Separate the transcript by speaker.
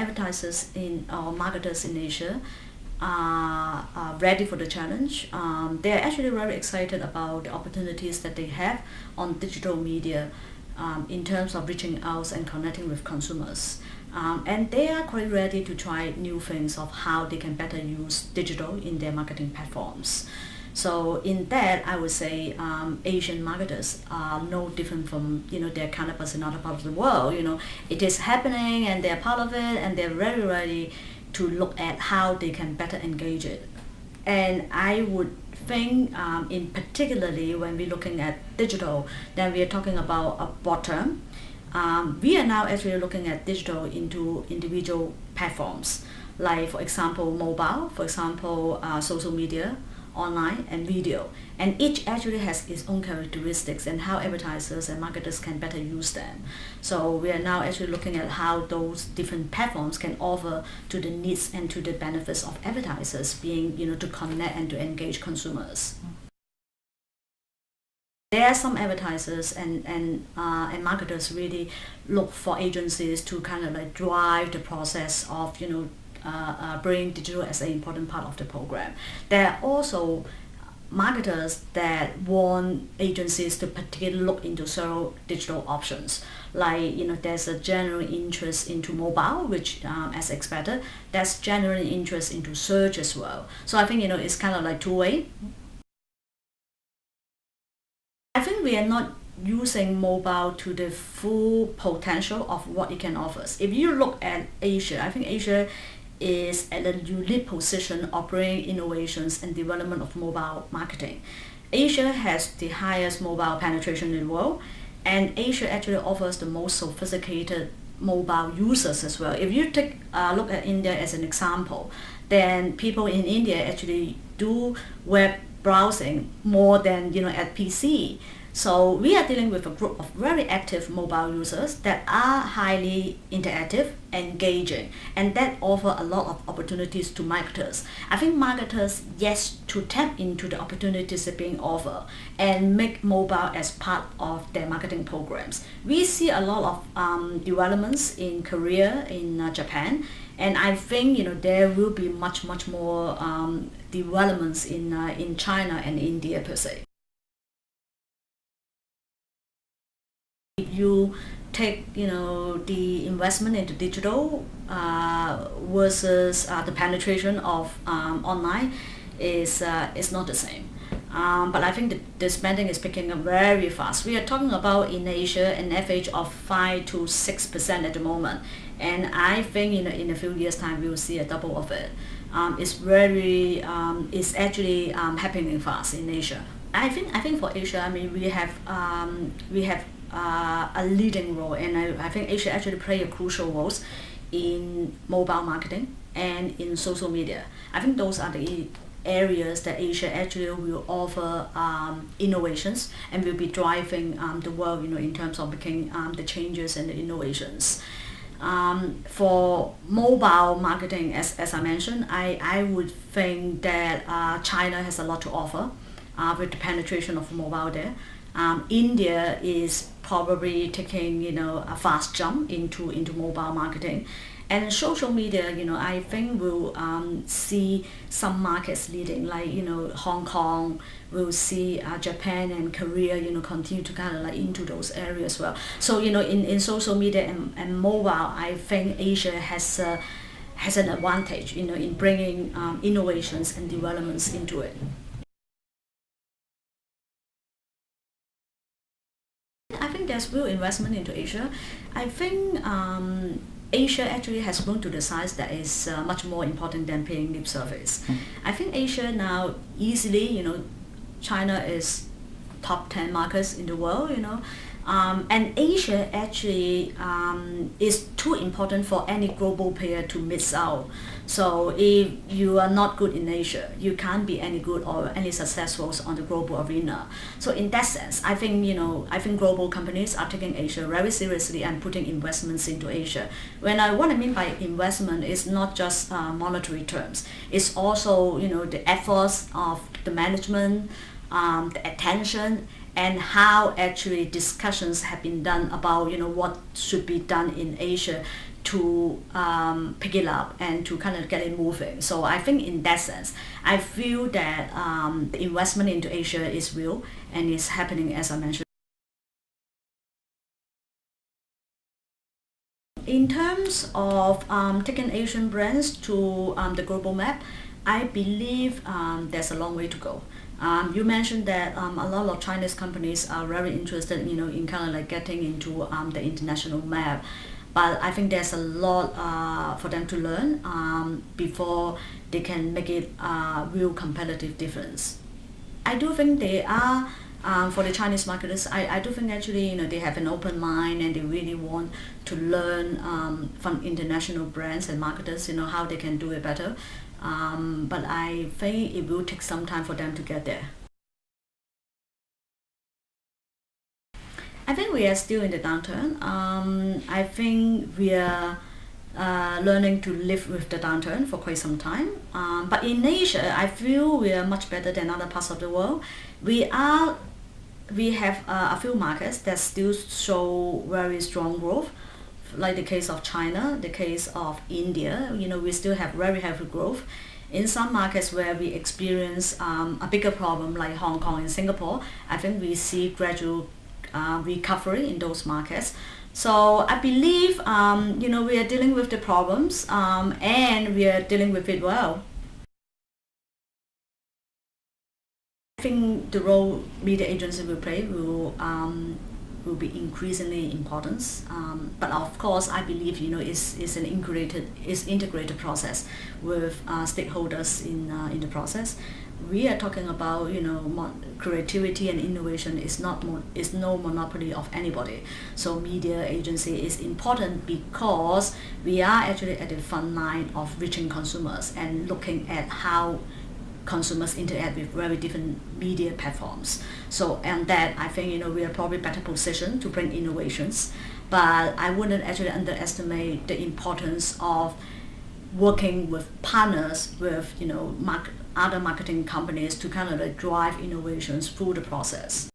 Speaker 1: advertisers or marketers in Asia are ready for the challenge. They're actually very excited about the opportunities that they have on digital media in terms of reaching out and connecting with consumers. And they are quite ready to try new things of how they can better use digital in their marketing platforms. So in that, I would say Asian marketers are no different from their counterparts in other parts of the world. It is happening, and they're part of it, and they're very ready to look at how they can better engage it. And I would think, in particularly when we're looking at digital, then we are talking about a broad term. We are now actually looking at digital into individual platforms, like for example mobile, for example social media, online and video, and each actually has its own characteristics and how advertisers and marketers can better use them. So we are now actually looking at how those different platforms can offer to the needs and to the benefits of advertisers, being to connect and to engage consumers. There are some advertisers and marketers really look for agencies to kind of like drive the process of bring digital as an important part of the program. There are also marketers that want agencies to particularly look into several digital options. Like there's a general interest into mobile, which as expected, there's general interest into search as well. So I think it's kind of like two-way. I think we are not using mobile to the full potential of what it can offer. If you look at Asia, I think Asia is at a unique position offering innovations and development of mobile marketing. Asia has the highest mobile penetration in the world, and Asia actually offers the most sophisticated mobile users as well. If you take a look at India as an example, then people in India actually do web browsing more than at PC. So we are dealing with a group of very active mobile users that are highly interactive, engaging, and that offer a lot of opportunities to marketers. I think marketers, yes, to tap into the opportunities that are being offered and make mobile as part of their marketing programs. We see a lot of developments in Korea, in Japan, and I think there will be much more developments in China and India per se. If you take the investment into digital versus the penetration of online is not the same. But I think the spending is picking up very fast. We are talking about in Asia an average of 5 to 6% at the moment, and I think in a few years time we will see a double of it. It's actually happening fast in Asia. I think for Asia, I mean we have a leading role, and I think Asia actually play a crucial role in mobile marketing and in social media. I think those are the areas that Asia actually will offer innovations and will be driving the world in terms of making the changes and the innovations. For mobile marketing, as I mentioned, I would think that China has a lot to offer with the penetration of mobile there. India is probably taking a fast jump into mobile marketing, and social media I think will see some markets leading, like Hong Kong. We'll see Japan and Korea continue to kind of like into those areas as well. So in social media and mobile, I think Asia has an advantage in bringing innovations and developments into it. I think there's real investment into Asia. I think Asia actually has grown to the size that is much more important than paying lip service. I think Asia now easily, China is top 10 markets in the world, and Asia actually is too important for any global player to miss out. So if you are not good in Asia, you can't be any good or any successful on the global arena. So in that sense, I think global companies are taking Asia very seriously and putting investments into Asia. What I mean by investment is not just monetary terms. It's also the efforts of the management, the attention, and how actually discussions have been done about what should be done in Asia to pick it up and to kind of get it moving. So I think in that sense, I feel that the investment into Asia is real and is happening, as I mentioned. In terms of taking Asian brands to the global map, I believe there's a long way to go. You mentioned that a lot of Chinese companies are very interested, in kind of like getting into the international map. But I think there's a lot for them to learn before they can make it a real competitive difference. I do think they are, for the Chinese marketers, I do think actually they have an open mind and they really want to learn from international brands and marketers, how they can do it better. But I think it will take some time for them to get there. I think we are still in the downturn. I think we are learning to live with the downturn for quite some time. But in Asia, I feel we are much better than other parts of the world. We have a few markets that still show very strong growth, like the case of China, the case of India. We still have very healthy growth. In some markets where we experience a bigger problem, like Hong Kong and Singapore, I think we see gradual recovery in those markets. So I believe we are dealing with the problems and we are dealing with it well. I think the role media agency will play will be increasingly important. But of course, I believe it's an integrated process with stakeholders in the process. We are talking about creativity and innovation is no monopoly of anybody. So media agency is important because we are actually at the front line of reaching consumers and looking at how consumers interact with very different media platforms. So and that I think we are probably better positioned to bring innovations, but I wouldn't actually underestimate the importance of working with partners with other marketing companies to kind of like drive innovations through the process.